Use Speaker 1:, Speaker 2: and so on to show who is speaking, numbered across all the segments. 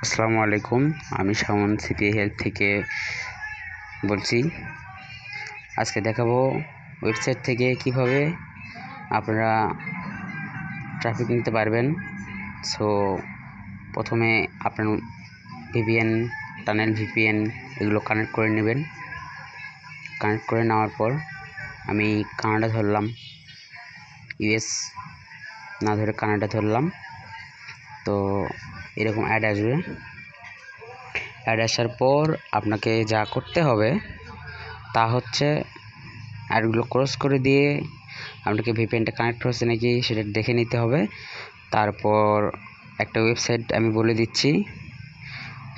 Speaker 1: আসসালামু আলাইকুম। আমি শাওন সিপিআই হেলথ থেকে বলছি। আজকে দেখাবো ওয়েবসাইট থেকে কিভাবে আপনারা ট্রাফিক নিতে পারবেন। সো প্রথমে আপনার ভিপিএন, টানেল ভিপিএন এগুলো কানেক্ট করে নেবেন। কানেক্ট করে নেওয়ার পর আমি কানাডা ধরলাম, ইউএস না ধরে কানাডা ধরলাম। তো এরকম অ্যাড আসবে। অ্যাড আসার পর আপনাকে যা করতে হবে তা হচ্ছে অ্যাডগুলো ক্রস করে দিয়ে আপনাকে ভিপিএনটা কানেক্ট হচ্ছে নাকি সেটা দেখে নিতে হবে। তারপর একটা ওয়েবসাইট আমি বলে দিচ্ছি,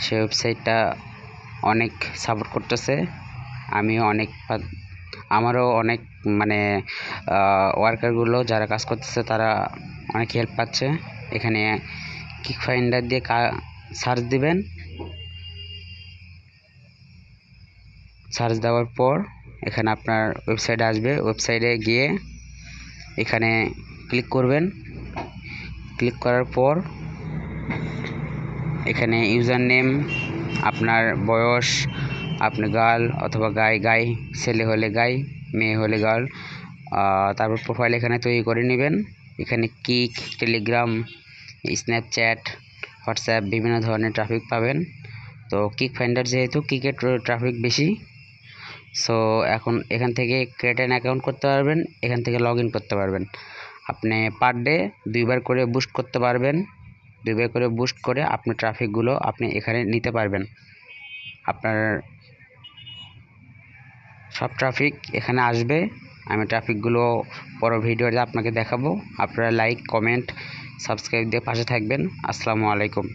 Speaker 1: সেই ওয়েবসাইটটা অনেক সাপোর্ট করতেছে। আমারও অনেক ওয়ার্কারগুলো যারা কাজ করতেছে তারা অনেক হেল্প পাচ্ছে। এখানে কিক ফাইন্ডার দিয়ে সার্চ দিবেন। সার্চ দেওয়ার পর এখানে আপনার ওয়েবসাইট আসবে। ওয়েবসাইটে গিয়ে এখানে ক্লিক করবেন। ক্লিক করার পর এখানে ইউজার নেম, আপনার বয়স, আপনি গার্ল অথবা গাই, ছেলে হলে গাই, মেয়ে হলে গার্ল, তারপর প্রোফাইল এখানে তৈরি করে নেবেন। এখানে কিক, টেলিগ্রাম, স্ন্যাপচ্যাট, হোয়াটসঅ্যাপ বিভিন্ন ধরনের ট্রাফিক পাবেন। তো কিক ফাইন্ডার যেহেতু কিকের ট্রাফিক বেশি, সো এখন এখান থেকে ক্রিয়েট অ্যান অ্যাকাউন্ট করতে পারবেন, এখান থেকে লগ ইন করতে পারবেন। আপনি পার ডে 2বার করে বুস্ট করতে পারবেন। 2বার করে বুস্ট করে আপনি ট্রাফিকগুলো আপনি এখানে নিতে পারবেন। আপনার সব ট্রাফিক এখানে আসবে। আমি ট্রাফিকগুলো পরের ভিডিওতে আপনাকে দেখাবো। আপনারা লাইক, কমেন্ট, সাবস্ক্রাইব দিয়ে পাশে থাকবেন। আসসালামু আলাইকুম।